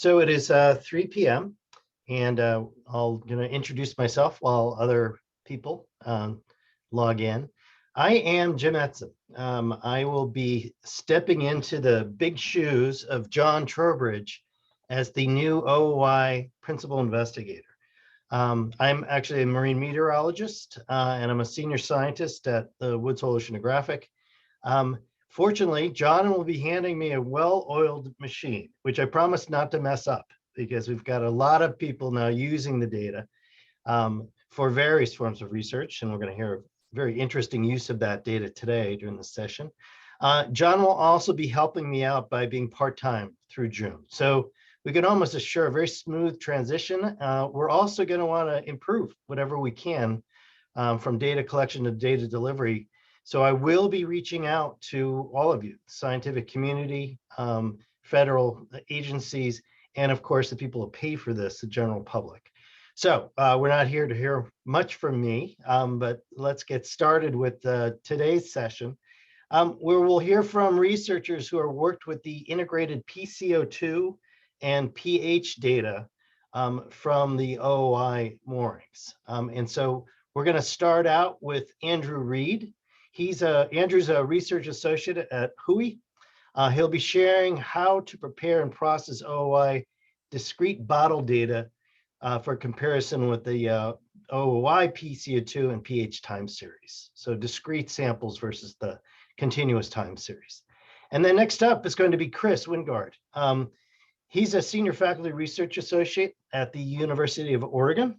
So it is 3 p.m. and I'm going to introduce myself while other people log in. I am Jim Etzen. I will be stepping into the big shoes of John Trowbridge as the new OOI principal investigator. I'm actually a marine meteorologist and I'm a senior scientist at the Woods Hole Oceanographic. Fortunately, John will be handing me a well-oiled machine, which I promise not to mess up because we've got a lot of people now using the data for various forms of research, and we're going to hear a very interesting use of that data today during the session. John will also be helping me out by being part-time through June. So we can almost assure a very smooth transition. We're also going to want to improve whatever we can from data collection to data delivery. So I will be reaching out to all of you, the scientific community, federal agencies, and of course, the people who pay for this, the general public. So we're not here to hear much from me, but let's get started with today's session, where we'll hear from researchers who have worked with the integrated PCO2 and pH data from the OOI moorings. And so we're going to start out with Andrew Reed. Andrew's a research associate at OOI. He'll be sharing how to prepare and process OOI discrete bottle data for comparison with the OOI PCO2 and pH time series. So discrete samples versus the continuous time series. And then next up is going to be Chris Wingard. He's a senior faculty research associate at the University of Oregon.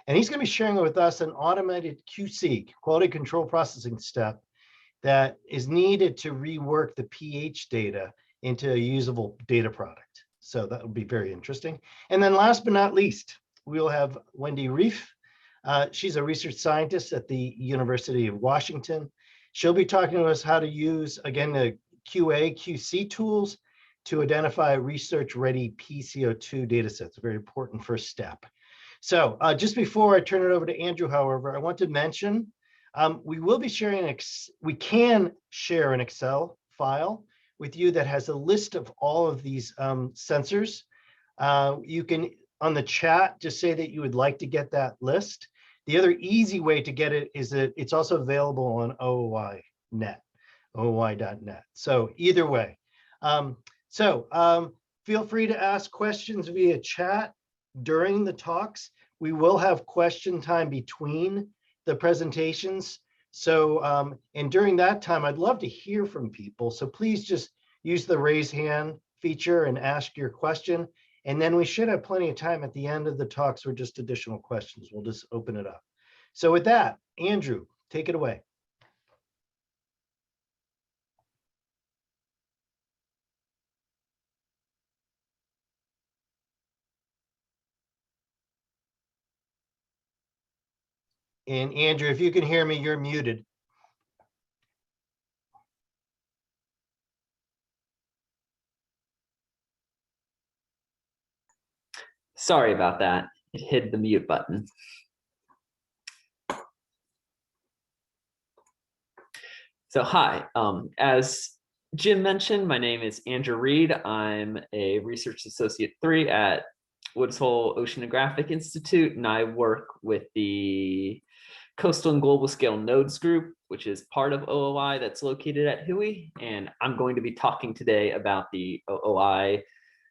And he's going to be sharing with us an automated QC, quality control processing step, that is needed to rework the pH data into a usable data product. So that will be very interesting. And then last but not least, we'll have Wendi Ruef. She's a research scientist at the University of Washington. She'll be talking to us how to use, again, the QA, QC tools to identify research-ready PCO2 data sets, a very important first step. So just before I turn it over to Andrew, however, I want to mention we will be sharing, we can share an Excel file with you that has a list of all of these sensors. You can, on the chat, just say that you would like to get that list. The other easy way to get it is that it's also available on OOI.net. So either way. Feel free to ask questions via chat during the talks. We will have question time between the presentations. So, and during that time, I'd love to hear from people. So please just use the raise hand feature and ask your question. And then we should have plenty of time at the end of the talks for just additional questions. We'll just open it up. So with that, Andrew, take it away. And Andrew, if you can hear me, you're muted. Sorry about that. It hid the mute button. So hi, as Jim mentioned, my name is Andrew Reed. I'm a research associate 3 at Woods Hole Oceanographic Institute, and I work with the Coastal and Global Scale Nodes Group, which is part of OOI that's located at OOI. And I'm going to be talking today about the OOI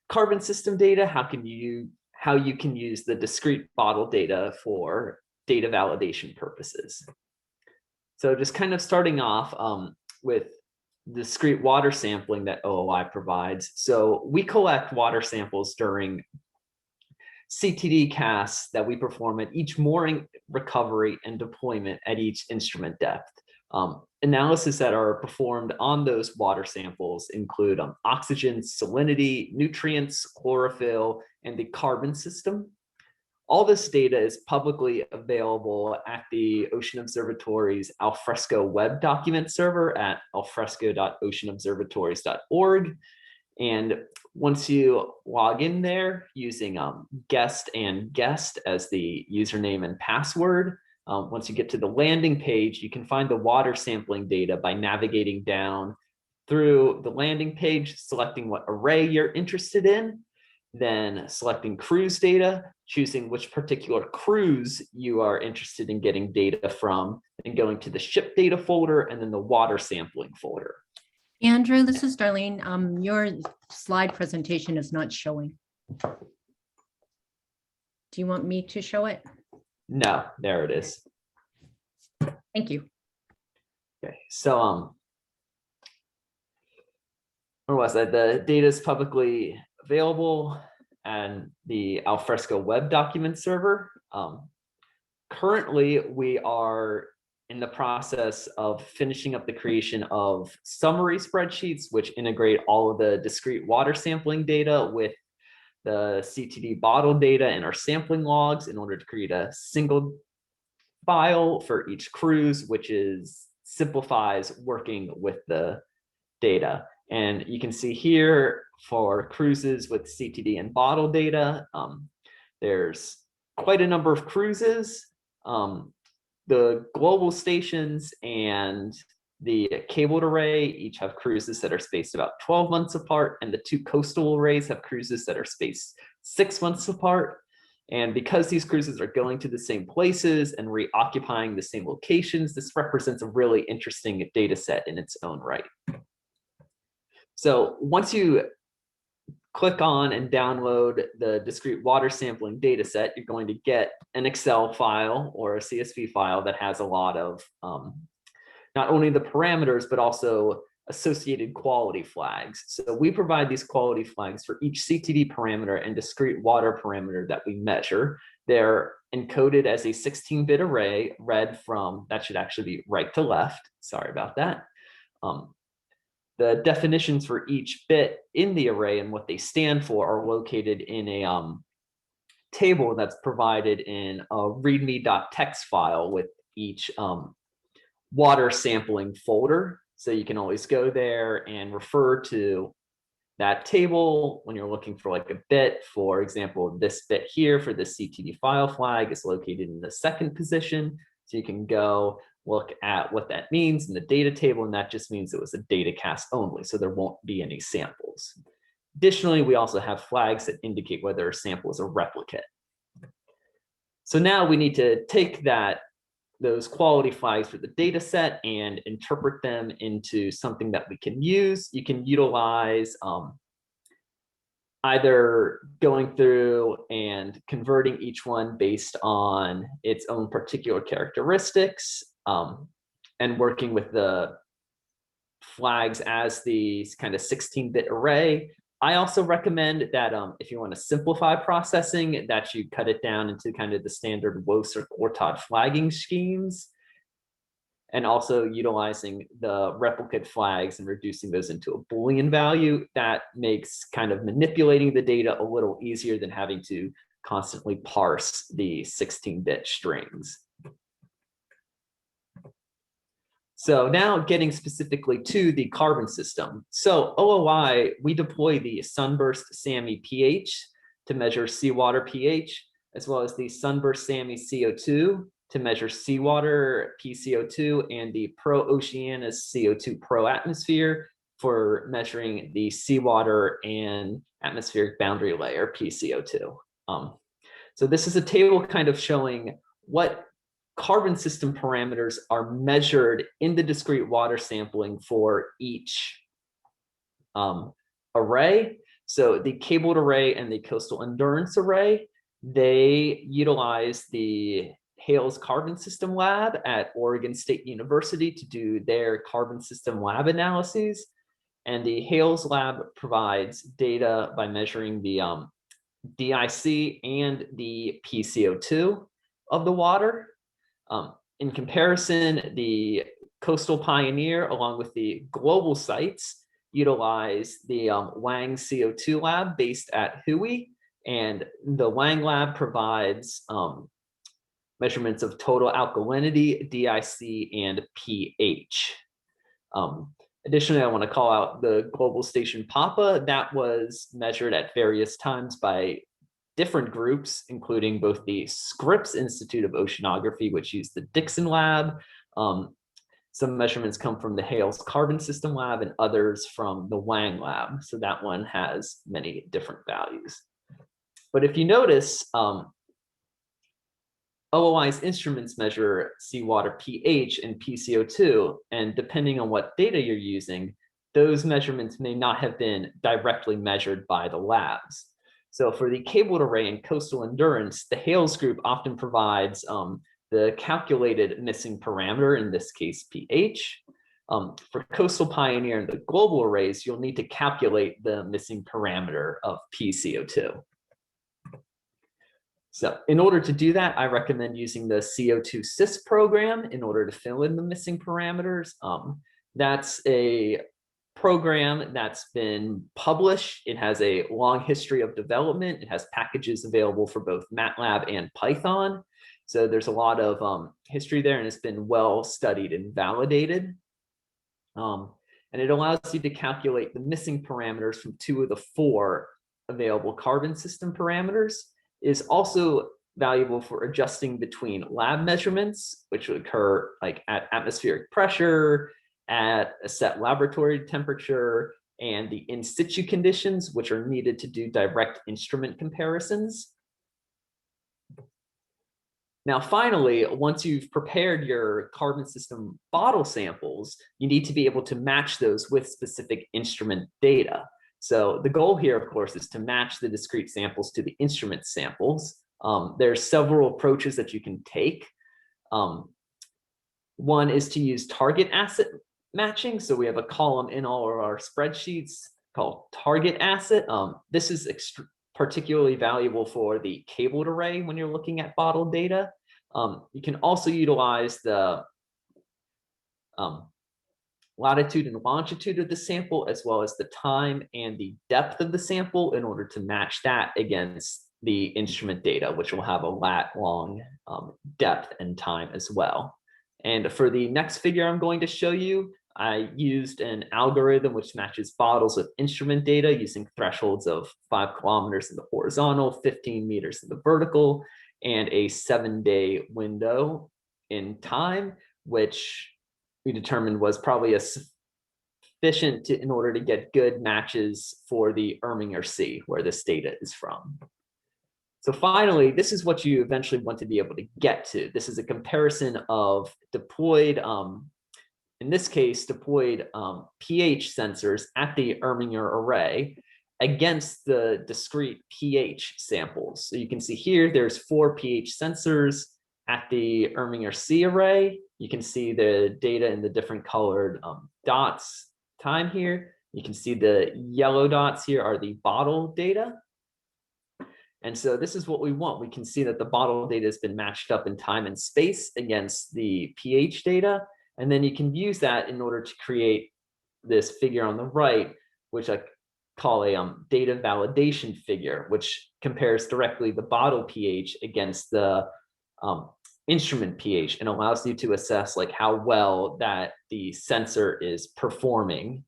carbon system data, how you can use the discrete bottle data for data validation purposes. So just kind of starting off with discrete water sampling that OOI provides. So we collect water samples during CTD casts that we perform at each mooring, recovery, and deployment at each instrument depth. Analysis that are performed on those water samples include oxygen, salinity, nutrients, chlorophyll, and the carbon system. All this data is publicly available at the Ocean Observatory's Alfresco web document server at alfresco.oceanobservatories.org. And once you log in there using guest and guest as the username and password, once you get to the landing page, you can find the water sampling data by navigating down through the landing page, selecting what array you're interested in. then selecting cruise data, choosing which particular cruise you are interested in getting data from, and going to the ship data folder and then the water sampling folder. Andrew, this is Darlene. Your slide presentation is not showing. Do you want me to show it? No, there it is. Thank you. Okay, so where was that? The data is publicly available and the Alfresco web document server. Currently, we are in the process of finishing up the creation of summary spreadsheets, which integrate all of the discrete water sampling data with the CTD bottle data and our sampling logs in order to create a single file for each cruise, which simplifies working with the data. And you can see here for cruises with CTD and bottle data, there's quite a number of cruises. The global stations and the cabled array each have cruises that are spaced about 12 months apart, and the two coastal arrays have cruises that are spaced 6 months apart. And because these cruises are going to the same places and reoccupying the same locations, this represents a really interesting data set in its own right. So once you click on and download the discrete water sampling data set, you're going to get an Excel file or a CSV file that has a lot of not only the parameters, but also associated quality flags. So we provide these quality flags for each CTD parameter and discrete water parameter that we measure. They're encoded as a 16-bit array, read from, that should actually be right to left. Sorry about that. The definitions for each bit in the array and what they stand for are located in a table that's provided in a readme.txt file with each water sampling folder. So you can always go there and refer to that table when you're looking for like a bit. For example, this bit here for the CTD file flag is located in the second position. So you can go look at what that means in the data table, and that just means it was a data cast only, so there won't be any samples. Additionally, we also have flags that indicate whether a sample is a replicate. So now we need to take those quality flags for the data set and interpret them into something that we can use. You can utilize either going through and converting each one based on its own particular characteristics, and working with the flags as these kind of 16-bit array. I also recommend that if you want to simplify processing, that you cut it down into kind of the standard WOS or Quartod flagging schemes, and also utilizing the replicate flags and reducing those into a Boolean value. That makes kind of manipulating the data a little easier than having to constantly parse the 16-bit strings. So now getting specifically to the carbon system. So OOI, we deploy the Sunburst SAMI pH to measure seawater pH, as well as the Sunburst SAMI CO2 to measure seawater PCO2, and the Pro-Oceanus CO2 Pro Atmosphere for measuring the seawater and atmospheric boundary layer PCO2. So this is a table kind of showing what carbon system parameters are measured in the discrete water sampling for each array. So the cabled array and the coastal endurance array, they utilize the Hales Carbon System Lab at Oregon State University to do their carbon system lab analyses. And the Hales Lab provides data by measuring the DIC and the PCO2 of the water. In comparison, the Coastal Pioneer, along with the global sites, utilize the Wang CO2 lab based at OOI, and the Wang lab provides measurements of total alkalinity, DIC, and pH. Additionally, I want to call out the global station PAPA that was measured at various times by different groups, including both the Scripps Institute of Oceanography, which used the Dixon Lab. Some measurements come from the Hales Carbon System Lab and others from the Wang Lab. So that one has many different values. But if you notice, OOI's instruments measure seawater pH and PCO2, and depending on what data you're using, those measurements may not have been directly measured by the labs. So for the cabled array and coastal endurance, the Hales group often provides the calculated missing parameter, in this case, pH. For coastal pioneer and the global arrays, you'll need to calculate the missing parameter of PCO2. So in order to do that, I recommend using the CO2 SIS program in order to fill in the missing parameters. That's a program that's been published. It has a long history of development. It has packages available for both MATLAB and Python. So there's a lot of history there, and it's been well studied and validated. And it allows you to calculate the missing parameters from 2 of the 4 available carbon system parameters. Is also valuable for adjusting between lab measurements, which would occur like at atmospheric pressure, at a set laboratory temperature, and the in situ conditions, which are needed to do direct instrument comparisons. Now, finally, once you've prepared your carbon system bottle samples, you need to be able to match those with specific instrument data. So the goal here, of course, is to match the discrete samples to the instrument samples. There's several approaches that you can take. One is to use target asset matching. So we have a column in all of our spreadsheets called target asset. This is particularly valuable for the cabled array when you're looking at bottle data. You can also utilize the latitude and longitude of the sample, as well as the time and the depth of the sample, in order to match that against the instrument data, which will have a lat long depth and time as well. And for the next figure I'm going to show you, I used an algorithm which matches bottles with instrument data using thresholds of 5 kilometers in the horizontal, 15 meters in the vertical, and a 7-day window in time, which we determined was probably sufficient in order to get good matches for the Erminger Sea, where this data is from. So finally, this is what you eventually want to be able to get to. This is a comparison of deployed, in this case, deployed pH sensors at the Erminger array against the discrete pH samples. So you can see here, there's 4 pH sensors at the Erminger Sea array. You can see the data in the different colored dots time here. You can see the yellow dots here are the bottle data. And so this is what we want. We can see that the bottle data has been matched up in time and space against the pH data. And then you can use that in order to create this figure on the right, which I call a data validation figure, which compares directly the bottle pH against the instrument pH and allows you to assess like how well that the sensor is performing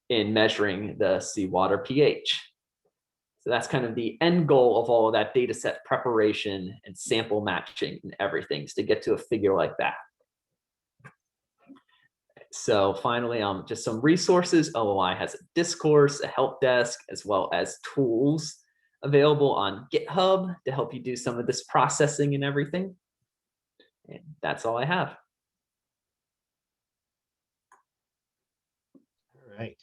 in measuring the seawater pH. So that's kind of the end goal of all of that data set preparation and sample matching and everything, is to get to a figure like that. So finally, just some resources. OOI has a discourse, a help desk, as well as tools available on GitHub to help you do some of this processing and everything. And that's all I have. All right.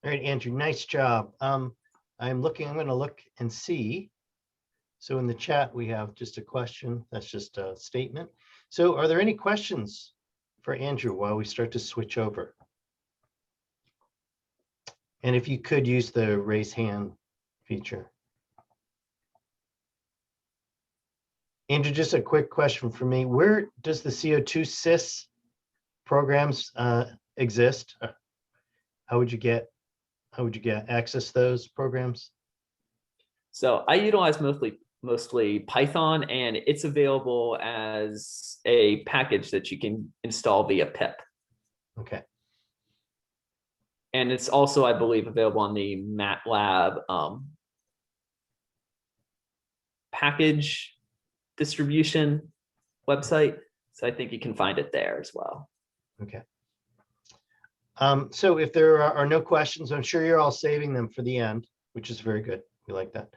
All right, Andrew, nice job. I'm going to look and see. So in the chat, we have just a question. That's just a statement. So are there any questions for Andrew while we start to switch over? And if you could use the raise hand feature. Andrew, just a quick question for me. Where does the CO2 SIS programs exist? How would you get access those programs? So I utilize mostly Python, and it's available as a package that you can install via pip. Okay. And it's also, I believe, available on the MATLAB package distribution website. So I think you can find it there as well. Okay. So if there are no questions, I'm sure you're all saving them for the end, which is very good. We like that.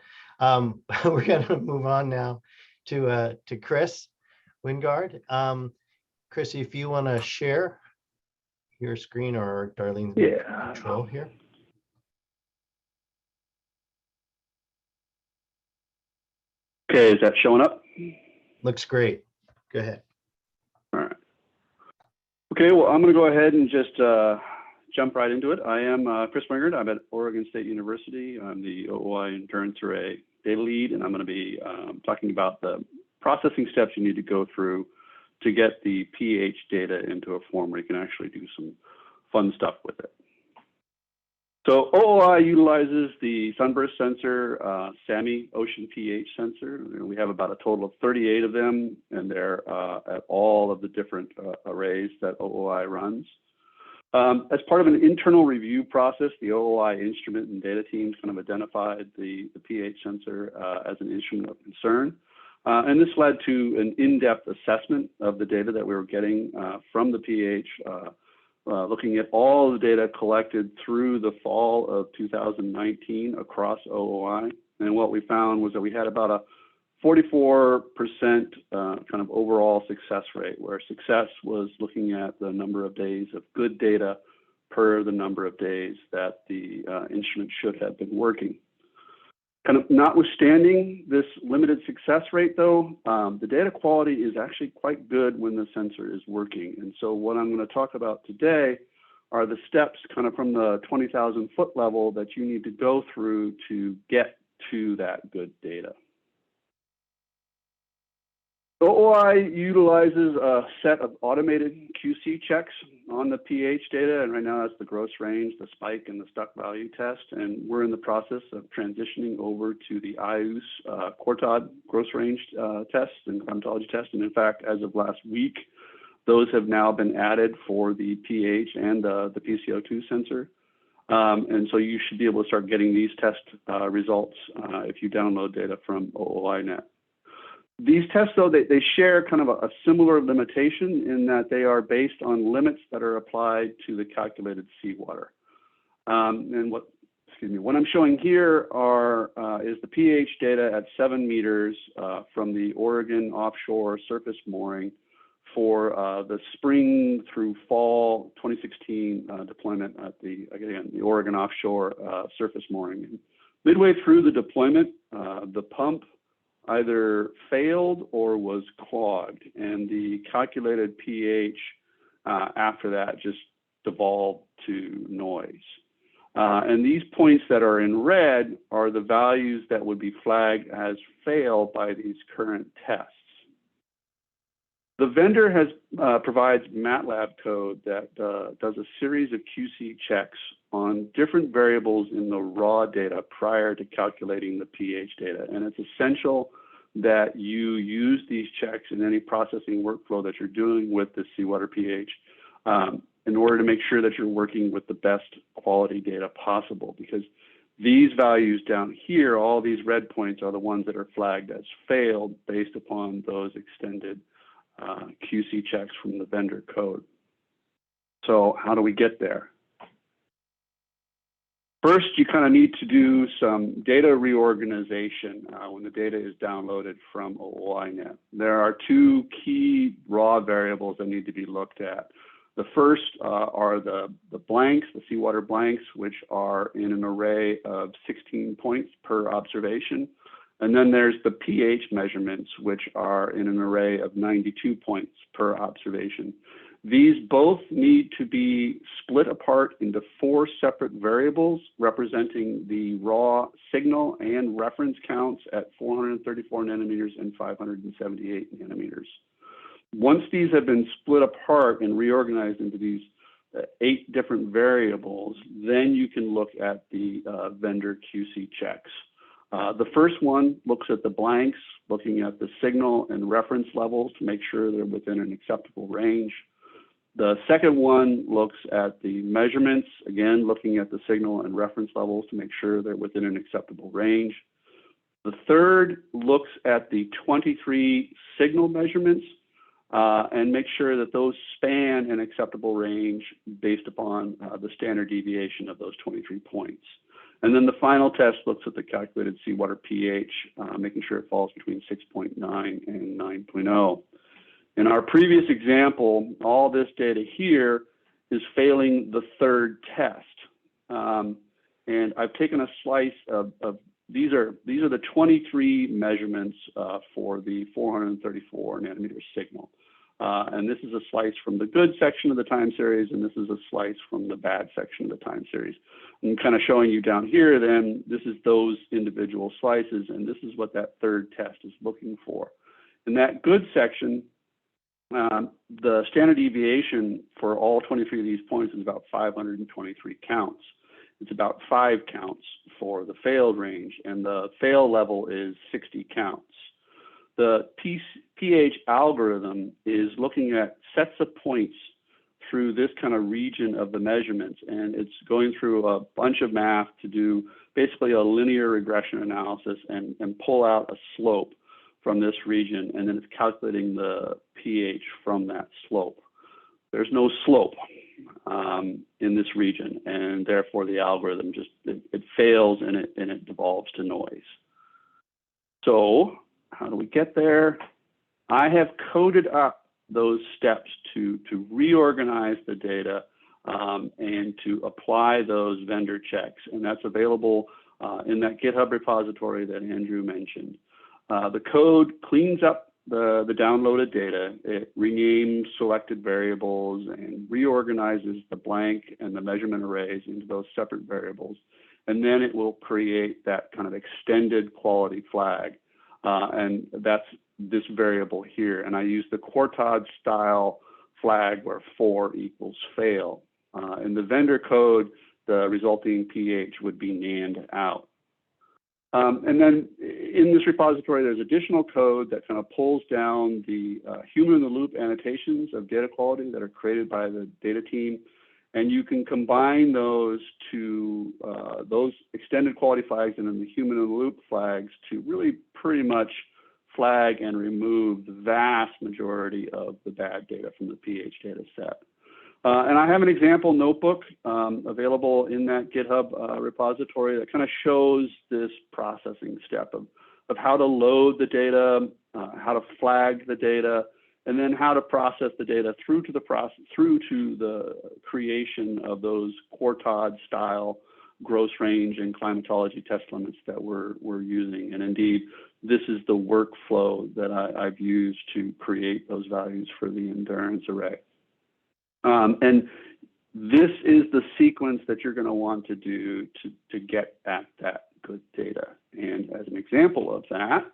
We're going to move on now to Chris Wingard. Chris, if you want to share your screen, or Darlene control here. Okay, is that showing up? Looks great. Go ahead. All right. Okay, well, I'm going to go ahead and just jump right into it. I am Chris Wingard. I'm at Oregon State University. I'm the OOI Endurance Array data lead, and I'm going to be talking about the processing steps you need to go through to get the pH data into a form where you can actually do some fun stuff with it. So OOI utilizes the sunburst sensor, SAMI ocean pH sensor. We have about a total of 38 of them, and they're at all of the different arrays that OOI runs. As part of an internal review process, the OOI instrument and data teams kind of identified the pH sensor as an instrument of concern. And this led to an in-depth assessment of the data that we were getting from the pH, looking at all the data collected through the fall of 2019 across OOI. And what we found was that we had about a 44% kind of overall success rate, where success was looking at the number of days of good data per the number of days that the instrument should have been working. Kind of notwithstanding this limited success rate, though, the data quality is actually quite good when the sensor is working. And so what I'm going to talk about today are the steps kind of from the 20,000 foot level that you need to go through to get to that good data. OOI utilizes a set of automated QC checks on the pH data, and right now that's the gross range, the spike, and the stuck value test. And we're in the process of transitioning over to the IUS quartile gross range test and chromatology test. And in fact, as of last week, those have now been added for the pH and the PCO2 sensor. And so you should be able to start getting these test results if you download data from OOINet. These tests, though, they share kind of a similar limitation in that they are based on limits that are applied to the calculated seawater. And what I'm showing here is the pH data at 7 meters from the Oregon offshore surface mooring for the spring through fall 2016 deployment at the Oregon offshore surface mooring. And midway through the deployment, the pump either failed or was clogged, and the calculated pH after that just devolved to noise. And these points that are in red are the values that would be flagged as fail by these current tests. The vendor provides MATLAB code that does a series of QC checks on different variables in the raw data prior to calculating the pH data. And it's essential that you use these checks in any processing workflow that you're doing with the seawater pH in order to make sure that you're working with the best quality data possible, because these values down here, all these red points, are the ones that are flagged as failed based upon those extended QC checks from the vendor code. So how do we get there? First, you kind of need to do some data reorganization when the data is downloaded from OOINet. There are two key raw variables that need to be looked at. The first are the blanks, the seawater blanks, which are in an array of 16 points per observation. And then there's the pH measurements, which are in an array of 92 points per observation. These both need to be split apart into 4 separate variables representing the raw signal and reference counts at 434 nanometers and 578 nanometers. Once these have been split apart and reorganized into these 8 different variables, then you can look at the vendor QC checks. The first one looks at the blanks, looking at the signal and reference levels to make sure they're within an acceptable range. The second one looks at the measurements, again, looking at the signal and reference levels to make sure they're within an acceptable range. The third looks at the 23 signal measurements and make sure that those span an acceptable range based upon the standard deviation of those 23 points. And then the final test looks at the calculated seawater pH, making sure it falls between 6.9 and 9.0. In our previous example, all this data here is failing the third test. And I've taken a slice of these are the 23 measurements for the 434 nanometer signal. And this is a slice from the good section of the time series, and this is a slice from the bad section of the time series. I'm kind of showing you down here, then this is those individual slices, and this is what that third test is looking for. In that good section, the standard deviation for all 23 of these points is about 523 counts. It's about 5 counts for the failed range, and the fail level is 60 counts. The pH algorithm is looking at sets of points through this kind of region of the measurements, and it's going through a bunch of math to do basically a linear regression analysis and pull out a slope from this region, and then it's calculating the pH from that slope. There's no slope in this region, and therefore the algorithm just it fails and it devolves to noise. So how do we get there? I have coded up those steps to reorganize the data and to apply those vendor checks, and that's available in that GitHub repository that Andrew mentioned. The code cleans up the downloaded data. It renames selected variables and reorganizes the blank and the measurement arrays into those separate variables. And then it will create that kind of extended quality flag. And that's this variable here. And I use the Quartod style flag where 4 equals fail. In the vendor code, the resulting pH would be nanned out. And then in this repository, there's additional code that kind of pulls down the human-in-the-loop annotations of data quality that are created by the data team. And you can combine those to those extended quality flags and then the human-in-the-loop flags to really pretty much flag and remove the vast majority of the bad data from the pH data set. And I have an example notebook available in that GitHub repository that kind of shows this processing step of how to load the data, how to flag the data, and then how to process the data through to the creation of those Quartod style gross range and climatology test limits that we're using. And indeed, this is the workflow that I've used to create those values for the endurance array. And this is the sequence that you're going to want to do to get at that good data. And as an example of that,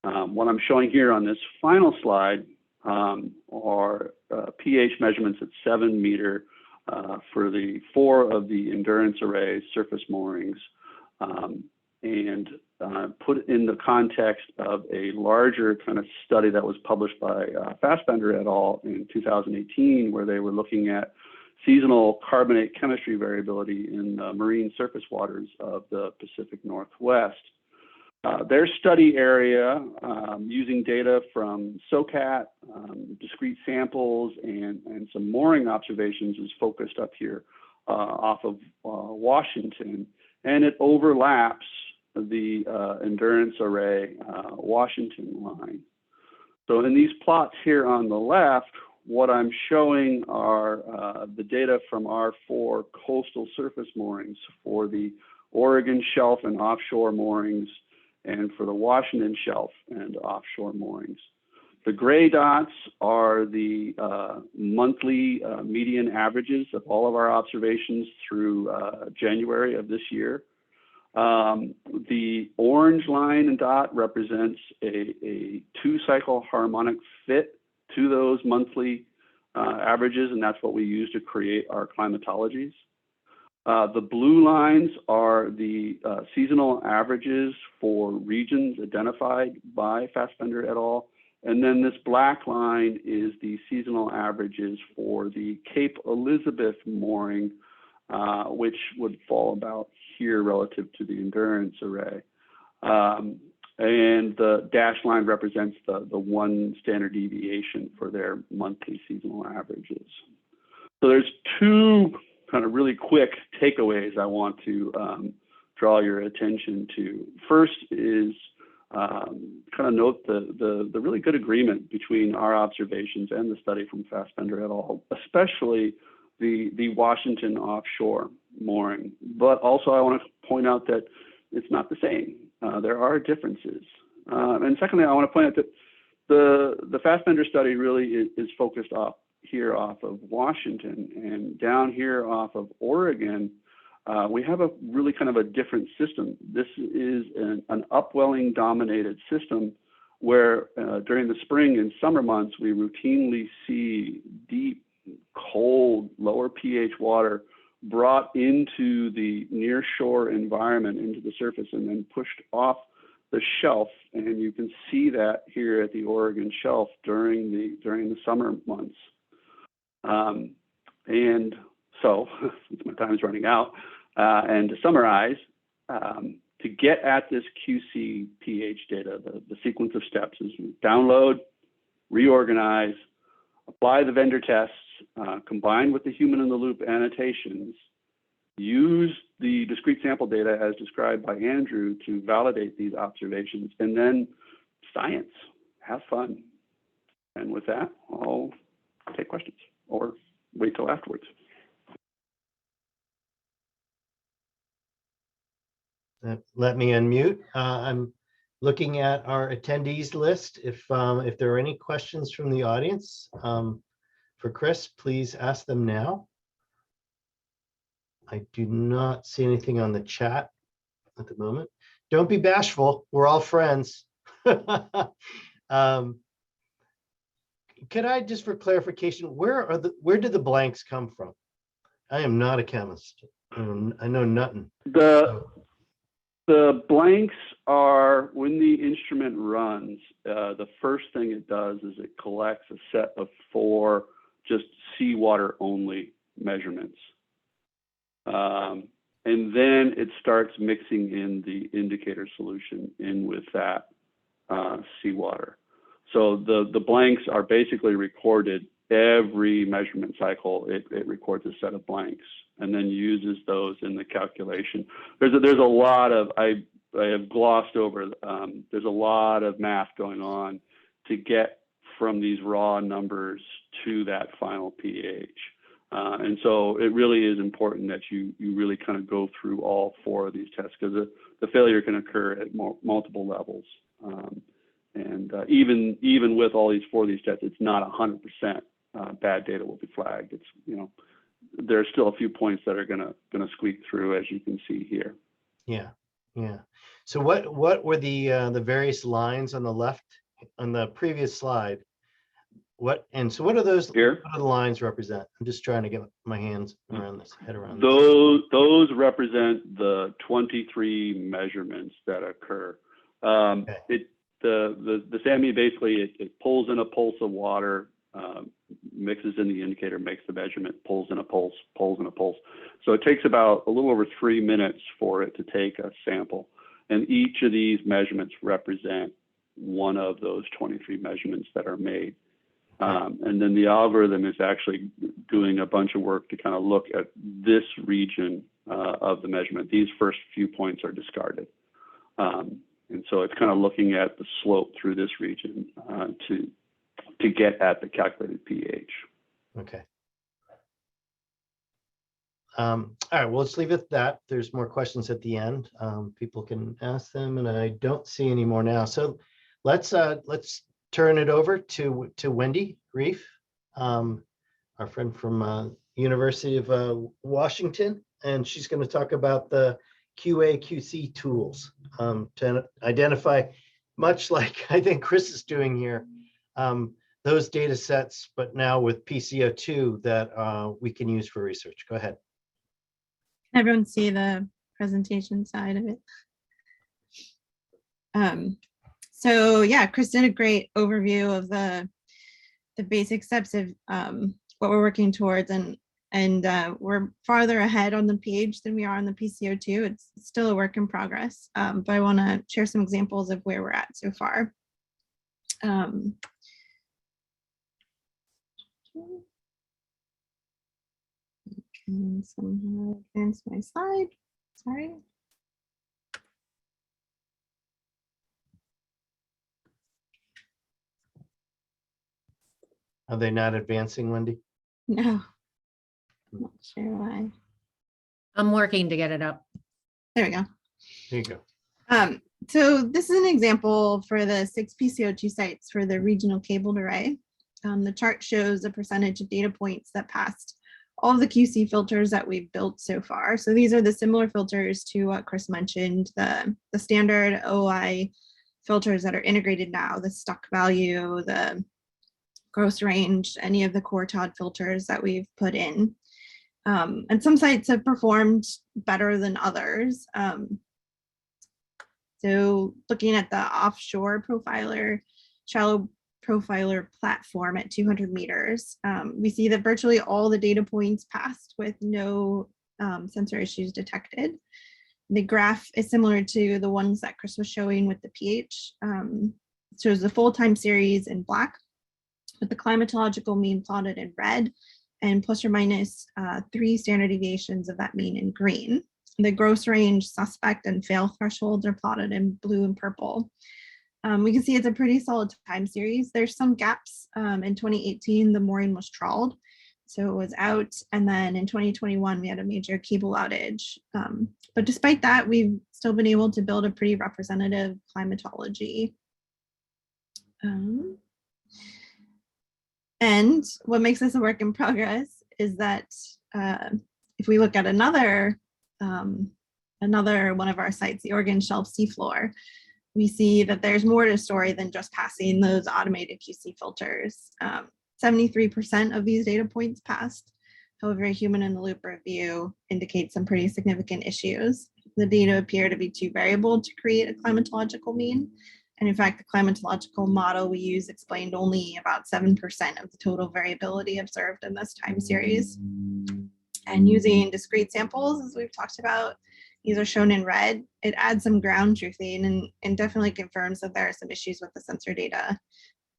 what I'm showing here on this final slide are pH measurements at 7 meter for the 4 of the endurance arrays surface moorings, and put in the context of a larger kind of study that was published by Fassbender et al. In 2018, where they were looking at seasonal carbonate chemistry variability in the marine surface waters of the Pacific Northwest. Their study area, using data from SOCAT, discrete samples, and some mooring observations, is focused up here off of Washington, and it overlaps the endurance array Washington line. So in these plots here on the left, what I'm showing are the data from our 4 coastal surface moorings for the Oregon Shelf and offshore moorings, and for the Washington Shelf and offshore moorings. The gray dots are the monthly median averages of all of our observations through January of this year. The orange line and dot represents a 2-cycle harmonic fit to those monthly averages, and that's what we use to create our climatologies. The blue lines are the seasonal averages for regions identified by Fassbender et al. And then this black line is the seasonal averages for the Cape Elizabeth mooring, which would fall about here relative to the endurance array. And the dashed line represents the one standard deviation for their monthly seasonal averages. So there's two kind of really quick takeaways I want to draw your attention to. First is kind of note the really good agreement between our observations and the study from Fassbender et al., especially the Washington offshore mooring. But also I want to point out that it's not the same. There are differences. And secondly, I want to point out that the Fassbender study really is focused off of Washington, and down here off of Oregon, we have a really kind of a different system. This is an upwelling dominated system where during the spring and summer months, we routinely see deep, cold, lower pH water brought into the near shore environment, into the surface, and then pushed off the shelf. And you can see that here at the Oregon shelf during the summer months. And so, since my time is running out, and to summarize, to get at this QC pH data, the sequence of steps is download, reorganize, apply the vendor tests, combine with the human in the loop annotations, use the discrete sample data as described by Andrew to validate these observations, and then science, have fun. And with that, I'll take questions or wait till afterwards. Let me unmute. I'm looking at our attendees list. If there are any questions from the audience for Chris, please ask them now. I do not see anything on the chat at the moment. Don't be bashful. We're all friends. Could I, just for clarification, where did the blanks come from? I am not a chemist. I know nothing. The blanks are when the instrument runs, the first thing it does is it collects a set of 4 just seawater only measurements. And then it starts mixing in the indicator solution in with that seawater. So the blanks are basically recorded every measurement cycle. It records a set of blanks and then uses those in the calculation. There's a lot of, I have glossed over, there's a lot of math going on to get from these raw numbers to that final pH. And so it really is important that you really kind of go through all 4 of these tests, because the failure can occur at multiple levels. And even with all 4 of these tests, it's not 100% bad data will be flagged. It's, you know, there's still a few points that are gonna squeak through, as you can see here. Yeah. So what were the various lines on the left on the previous slide? What are those here? What do the lines represent? I'm just trying to get my hands around this, head around this. Those represent the 23 measurements that occur. Okay. The SAMI basically it pulls in a pulse of water, mixes in the indicator, makes the measurement, pulls in a pulse, pulls in a pulse. So it takes about a little over 3 minutes for it to take a sample, and each of these measurements represent one of those 23 measurements that are made. And then the algorithm is actually doing a bunch of work to kind of look at this region of the measurement. These first few points are discarded. And so it's kind of looking at the slope through this region to get at the calculated pH. Okay. All right, well, let's leave it at that. There's more questions at the end. People can ask them, and I don't see any more now. So let's turn it over to Wendi Ruef, our friend from University of Washington, and she's going to talk about the QA/QC tools to identify, much like I think Chris is doing here, those data sets, but now with PCO2 that we can use for research. Go ahead. Everyone see the presentation side of it. So yeah, Chris did a great overview of the basic steps of what we're working towards, and And we're farther ahead on the page than we are on the PCO2. It's still a work in progress, but I want to share some examples of where we're at so far. Can somehow advance my slide. Sorry. Are they not advancing, Wendy? No, I'm not sure why. I'm working to get it up. There we go. There you go. So this is an example for the 6 PCO2 sites for the regional cabled array. The chart shows the percentage of data points that passed all of the QC filters that we've built so far. So these are the similar filters to what Chris mentioned, the standard OOI filters that are integrated now, the stuck value, the gross range, any of the core Todd filters that we've put in. And some sites have performed better than others. So looking at the offshore profiler, shallow profiler platform at 200 meters, we see that virtually all the data points passed with no sensor issues detected. The graph is similar to the ones that Chris was showing with the pH. Shows the full time series in black, with the climatological mean plotted in red, and plus or minus 3 standard deviations of that mean in green. The gross range, suspect, and fail thresholds are plotted in blue and purple. We can see it's a pretty solid time series. There's some gaps. In 2018, the mooring was trawled, so it was out. And then in 2021, we had a major cable outage. But despite that, we've still been able to build a pretty representative climatology. And what makes this a work in progress is that if we look at another one of our sites, the Oregon Shelf seafloor, we see that there's more to the story than just passing those automated QC filters. 73% of these data points passed. However, a human in the loop review indicates some pretty significant issues. The data appear to be too variable to create a climatological mean. And in fact, the climatological model we use explained only about 7% of the total variability observed in this time series. And using discrete samples, as we've talked about, these are shown in red. It adds some ground truthing and definitely confirms that there are some issues with the sensor data.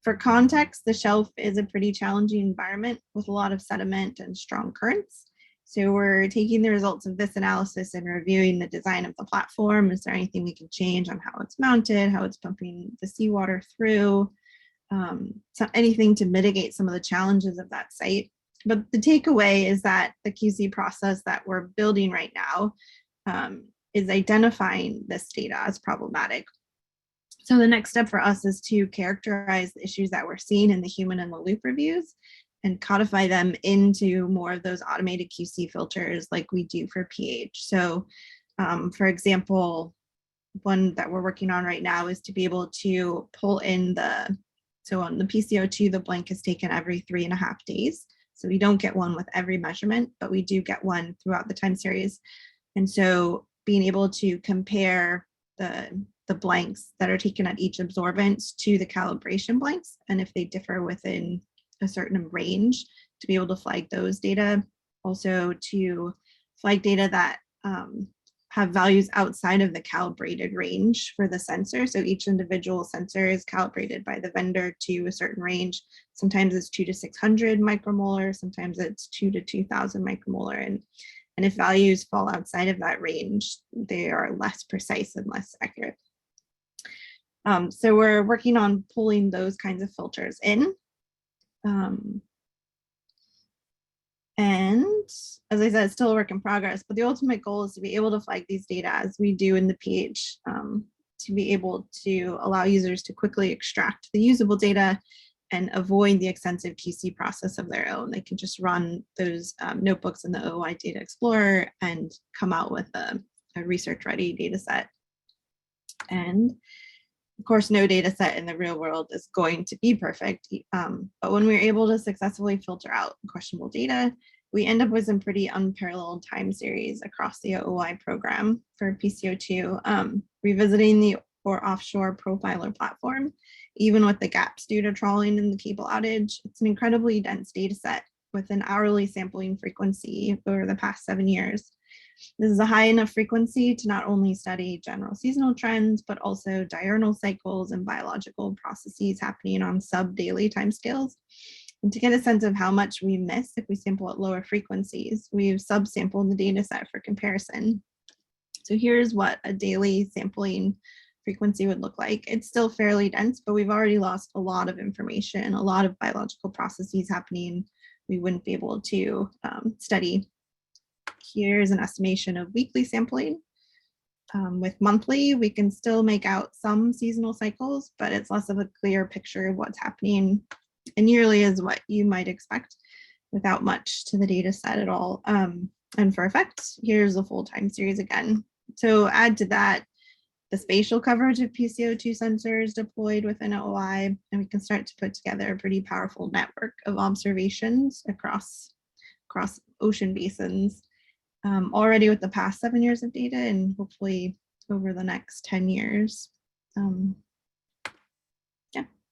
For context, the shelf is a pretty challenging environment with a lot of sediment and strong currents. So we're taking the results of this analysis and reviewing the design of the platform. Is there anything we can change on how it's mounted, how it's pumping the seawater through, so anything to mitigate some of the challenges of that site. But the takeaway is that the QC process that we're building right now is identifying this data as problematic. So the next step for us is to characterize the issues that we're seeing in the human in the loop reviews and codify them into more of those automated QC filters like we do for pH. So for example, one that we're working on right now is to be able to pull in so on the PCO2, the blank is taken every 3.5 days. So we don't get one with every measurement, but we do get one throughout the time series. And so being able to compare the blanks that are taken at each absorbance to the calibration blanks, and if they differ within a certain range, to be able to flag those data. Also to flag data that have values outside of the calibrated range for the sensor. So each individual sensor is calibrated by the vendor to a certain range. Sometimes it's 2 to 600 micromolar, sometimes it's 2 to 2000 micromolar. And if values fall outside of that range, they are less precise and less accurate. So we're working on pulling those kinds of filters in. And as I said, it's still a work in progress, but the ultimate goal is to be able to flag these data as we do in the pH, to be able to allow users to quickly extract the usable data and avoid the extensive QC process of their own. They can just run those notebooks in the OOI Data Explorer and come out with a research-ready data set. And of course, no data set in the real world is going to be perfect, but when we're able to successfully filter out questionable data, we end up with some pretty unparalleled time series across the OOI program for PCO2. Revisiting the offshore profiler platform, even with the gaps due to trawling and the cable outage, it's an incredibly dense data set. with an hourly sampling frequency over the past 7 years. This is a high enough frequency to not only study general seasonal trends, but also diurnal cycles and biological processes happening on sub-daily timescales. And to get a sense of how much we miss if we sample at lower frequencies, we've subsampled the data set for comparison. So here's what a daily sampling frequency would look like. It's still fairly dense, but we've already lost a lot of information, a lot of biological processes happening we wouldn't be able to study. Here's an estimation of weekly sampling. With monthly, we can still make out some seasonal cycles, but it's less of a clear picture of what's happening. And yearly is what you might expect without much to the data set at all. And for effect, here's the full time series again. So add to that the spatial coverage of PCO2 sensors deployed within OOI, and we can start to put together a pretty powerful network of observations across ocean basins already with the past 7 years of data and hopefully over the next 10 years.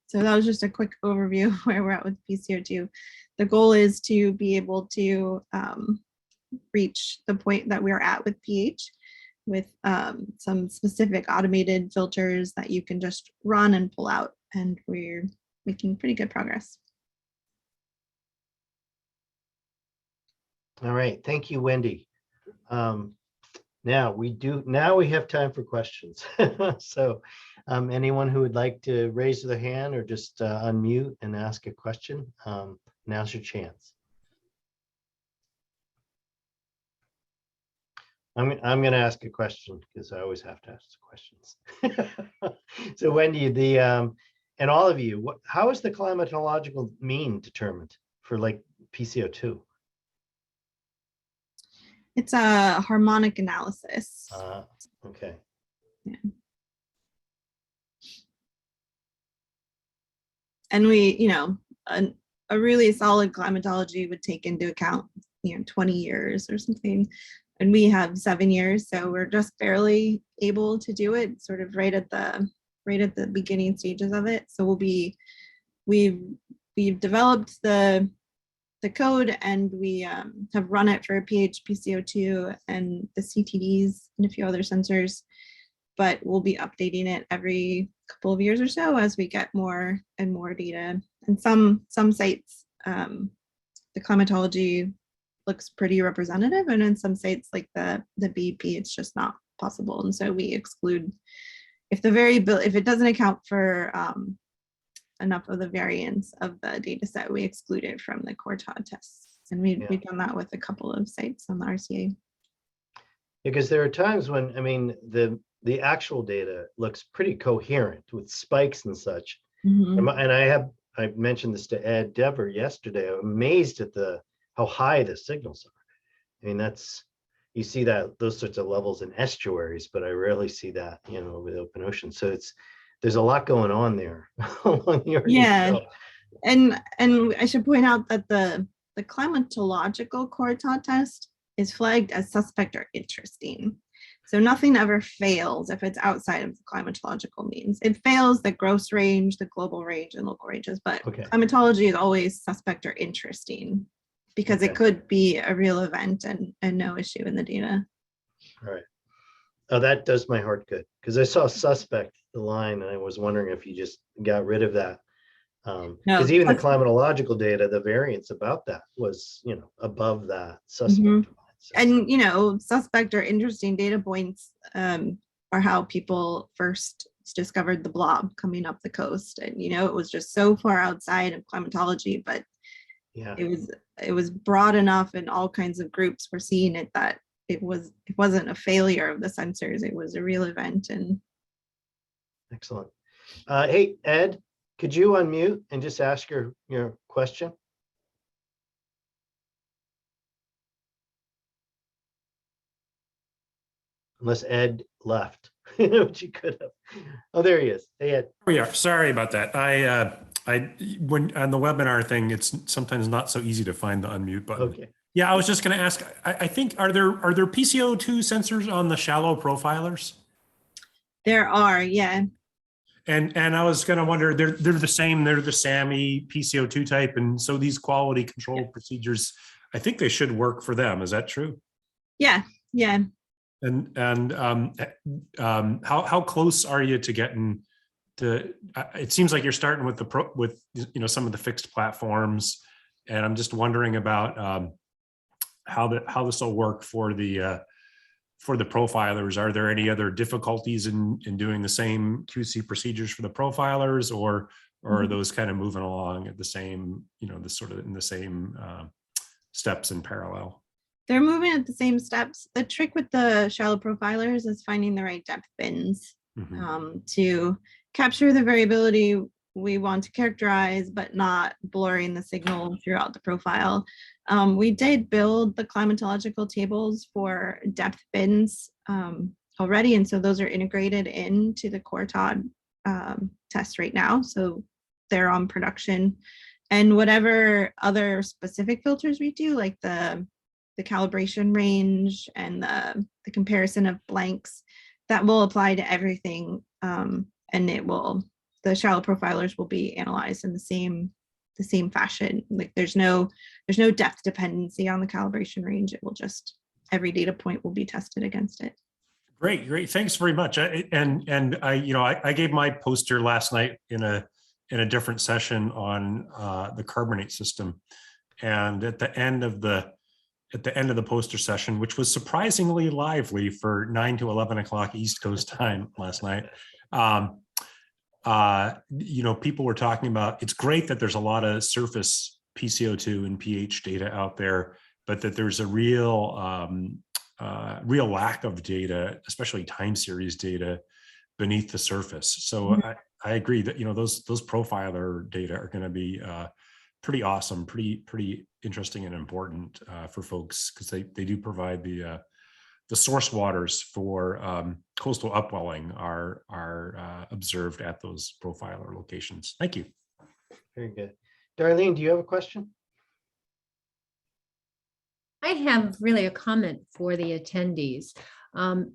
So that was just a quick overview of where we're at with PCO2. The goal is to be able to reach the point that we're at with pH with some specific automated filters that you can just run and pull out, and we're making pretty good progress. All right, thank you, Wendi. Now we have time for questions. So anyone who would like to raise their hand or just unmute and ask a question, now's your chance. I'm going to ask a question because I always have to ask questions. So Wendi, and all of you, how is the climatological mean determined for like PCO2? It's a harmonic analysis. Okay. Yeah. And we, a really solid climatology would take into account, 20 years or something. And we have 7 years, so we're just barely able to do it, sort of right at the beginning stages of it. So we've developed the code, and we have run it for pH, PCO2, and the CTDs and a few other sensors, but we'll be updating it every couple of years or so as we get more and more data. And some sites, the climatology looks pretty representative, and in some sites like the BP, it's just not possible. And so we exclude, if it doesn't account for enough of the variance of the data set, we exclude it from the quartile tests. And we've done that with a couple of sites on the RCA. Because there are times when, the actual data looks pretty coherent with spikes and such. Mm-hmm. And I mentioned this to Ed Dever yesterday. I'm amazed at how high the signals are. You see those sorts of levels in estuaries, but I rarely see that, over the open ocean. So there's a lot going on there. Yeah, and I should point out that the climatological quartile test is flagged as suspect or interesting. So nothing ever fails if it's outside of the climatological means. It fails the gross range, the global range, and local ranges, but climatology is always suspect or interesting because it could be a real event and no issue in the data. All right. Oh, that does my heart good, because I saw suspect, the line, and I was wondering if you just got rid of that. Because even the climatological data, the variance about that was, above that suspect. Mm-hmm. And, suspect or interesting data points are how people first discovered the blob coming up the coast. And, it was just so far outside of climatology, but it was broad enough, and all kinds of groups were seeing it, that it wasn't a failure of the sensors. It was a real event. And excellent. Hey, Ed, could you unmute and just ask your question? Unless Ed left, which he could have. Oh, there he is. Hey, Ed. We are. Sorry about that. When on the webinar thing, it's sometimes not so easy to find the unmute button. Okay. Yeah, I was just going to ask. I think are there PCO2 sensors on the shallow profilers? there are, yeah. And I was going to wonder, they're the same, they're the SAMI PCO2 type. And so these quality control procedures, I think they should work for them. Is that true? Yeah, yeah. And how close are you to getting to, it seems like you're starting with some of the fixed platforms, and I'm just wondering about how this will work for the profilers. Are there any other difficulties in doing the same QC procedures for the profilers, or are those kind of moving along at the same, in the same steps in parallel? They're moving at the same steps. The trick with the shallow profilers is finding the right depth bins to capture the variability we want to characterize, but not blurring the signal throughout the profile. We did build the climatological tables for depth bins already, and so those are integrated into the Cortod test right now. So they're on production, and whatever other specific filters we do, like the calibration range and the comparison of blanks, that will apply to everything, and the shallow profilers will be analyzed in the same fashion. Like there's no depth dependency on the calibration range. It will just, every data point will be tested against it. Great. Thanks very much. I gave my poster last night in a different session on the carbonate system, and at the end of the poster session, which was surprisingly lively for 9 to 11 o'clock East Coast time last night, people were talking about, it's great that there's a lot of surface PCO2 and pH data out there, but that there's a real lack of data, especially time series data, beneath the surface. So I agree that those profiler data are going to be pretty awesome, pretty interesting and important for folks, because they do provide the source waters for coastal upwelling are observed at those profiler locations. Thank you. Very good. Darlene, do you have a question? I have really a comment for the attendees.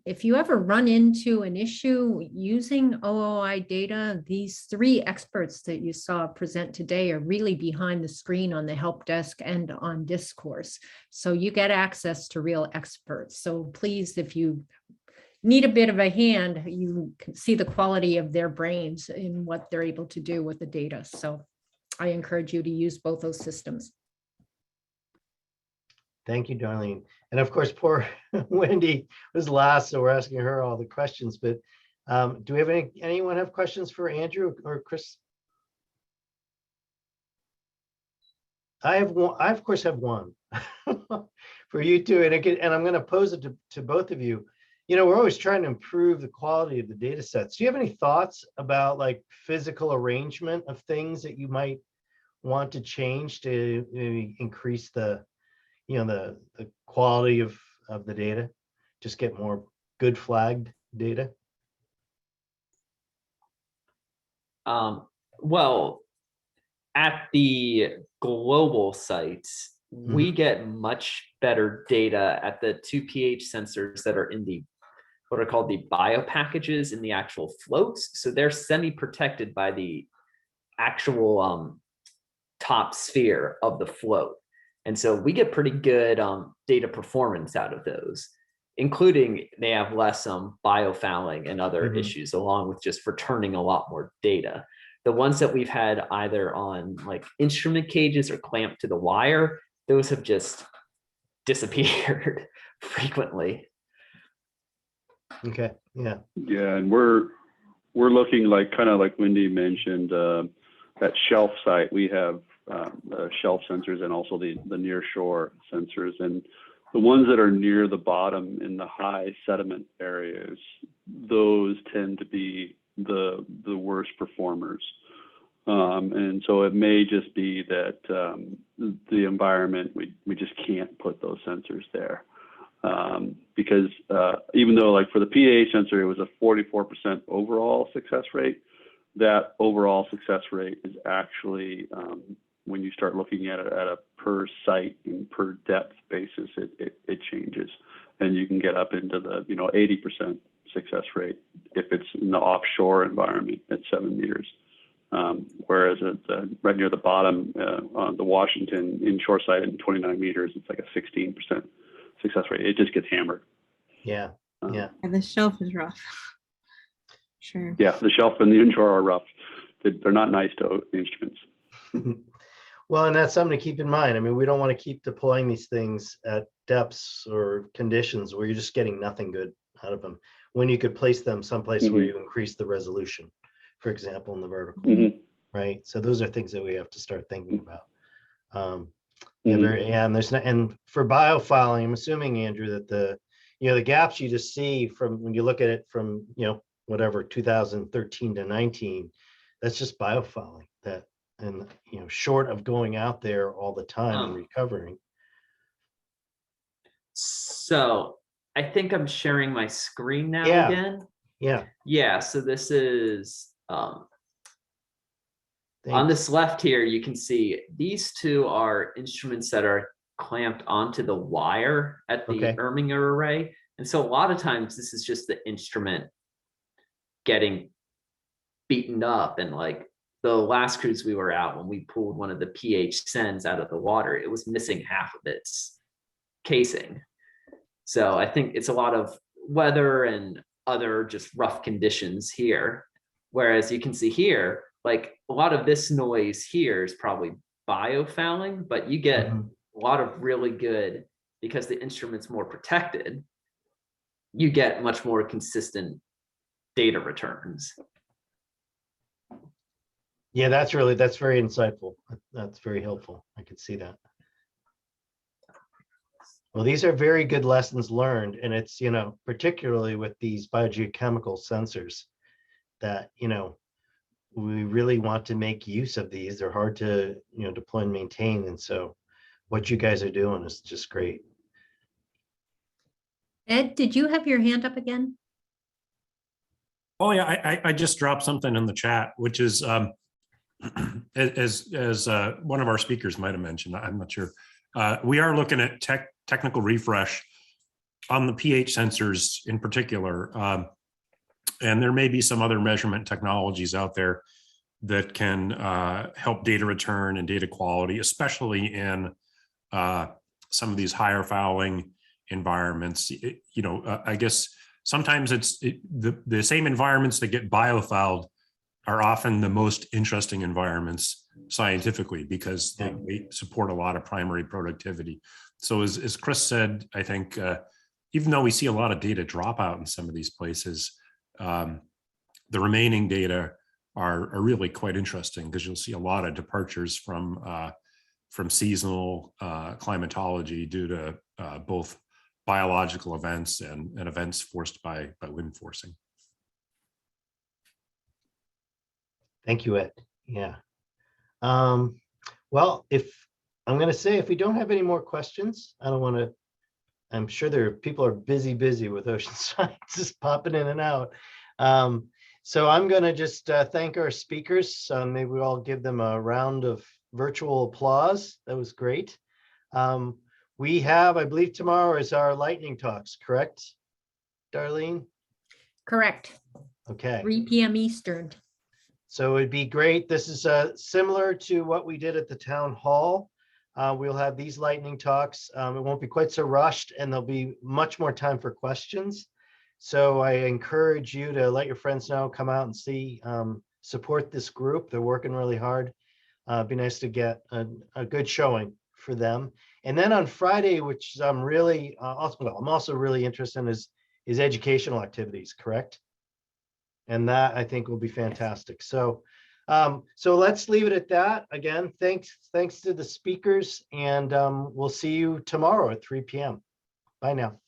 If you ever run into an issue using OOI data, these 3 experts that you saw present today are really behind the screen on the help desk and on Discourse. So you get access to real experts. So please, if you need a bit of a hand, you can see the quality of their brains in what they're able to do with the data. So I encourage you to use both those systems. Thank you, Darlene. And of course, poor Wendi was last, so we're asking her all the questions. But do we have anyone have questions for Andrew or Chris? I have one. I of course have one for you two, and I'm going to pose it to both of you. We're always trying to improve the quality of the data sets. Do you have any thoughts about like physical arrangement of things that you might want to change to maybe increase the quality of the data, just get more good flagged data? Well, at the global sites, we get much better data at the 2 pH sensors that are in what are called the bio packages in the actual floats. So they're semi-protected by the actual top sphere of the float. And so we get pretty good data performance out of those, including they have less biofouling and other issues, along with just returning a lot more data. The ones that we've had either on like instrument cages or clamped to the wire, those have just disappeared frequently. Okay, yeah. Yeah, and we're looking like, kind of like Wendi mentioned, that shelf site, we have shelf sensors and also the near shore sensors, and the ones that are near the bottom in the high sediment areas, those tend to be the worst performers. And so it may just be that the environment, we just can't put those sensors there. Because even though like for the pH sensor, it was a 44% overall success rate, that overall success rate is actually, when you start looking at it at a per site and per depth basis, it changes, and you can get up into the 80% success rate if it's in the offshore environment at 7 meters. Whereas at right near the bottom on the Washington inshore site at 29 meters, it's like a 16% success rate. It just gets hammered. Yeah, yeah. And the shelf is rough. Sure. Yeah, the shelf and the inshore are rough. They're not nice to the instruments. Well, and that's something to keep in mind. I mean, we don't want to keep deploying these things at depths or conditions where you're just getting nothing good out of them, when you could place them someplace where you increase the resolution, for example, in the vertical, right? So those are things that we have to start thinking about. Yeah, and there's and for biofouling, I'm assuming, Andrew, that the gaps you just see from when you look at it from whatever 2013 to 19, that's just biofouling. That, and short of going out there all the time and recovering. So I think I'm sharing my screen now Yeah. again. Yeah. Yeah, so this is on Thanks. this left here, you can see these two are instruments that are clamped onto the wire at the Erminger array. And so a lot of times this is just the instrument getting beaten up. And like the last cruise we were out, when we pulled one of the pH sends out of the water, it was missing half of its casing. So I think it's a lot of weather and other just rough conditions here. Whereas you can see here, like a lot of this noise here is probably biofouling, but you get a lot of really good, because the instrument's more protected, you get much more consistent data returns. Yeah, that's very insightful. That's very helpful. I could see that. Well, these are very good lessons learned, and it's, particularly with these biogeochemical sensors that, we really want to make use of these. They're hard to, deploy and maintain. And so what you guys are doing is just great. Ed, did you have your hand up again? Oh yeah, I just dropped something in the chat, which is as one of our speakers might have mentioned, I'm not sure. We are looking at technical refresh on the pH sensors in particular. And there may be some other measurement technologies out there that can help data return and data quality, especially in some of these higher fouling environments. I guess sometimes the same environments that get biofouled are often the most interesting environments scientifically, because they support a lot of primary productivity. So as Chris said, I think even though we see a lot of data drop out in some of these places, the remaining data are really quite interesting, because you'll see a lot of departures from seasonal climatology due to both biological events and events forced by wind forcing. Thank you, Ed. Yeah. Well, if we don't have any more questions, I'm sure people are busy with ocean science, just popping in and out. So I'm going to just thank our speakers. Maybe we all give them a round of virtual applause. That was great. We have, I believe tomorrow is our lightning talks, correct, Darlene? Correct. Okay. 3 p.m. Eastern. So it'd be great. This is similar to what we did at the town hall. We'll have these lightning talks. It won't be quite so rushed, and there'll be much more time for questions. So I encourage you to let your friends know, come out and see, support this group. They're working really hard. It'd be nice to get a good showing for them. And then on Friday, which I'm really I'm also really interested in, is educational activities, correct? And that I think will be fantastic. So let's leave it at that. Again, thanks to the speakers, and we'll see you tomorrow at 3 p.m. Bye now.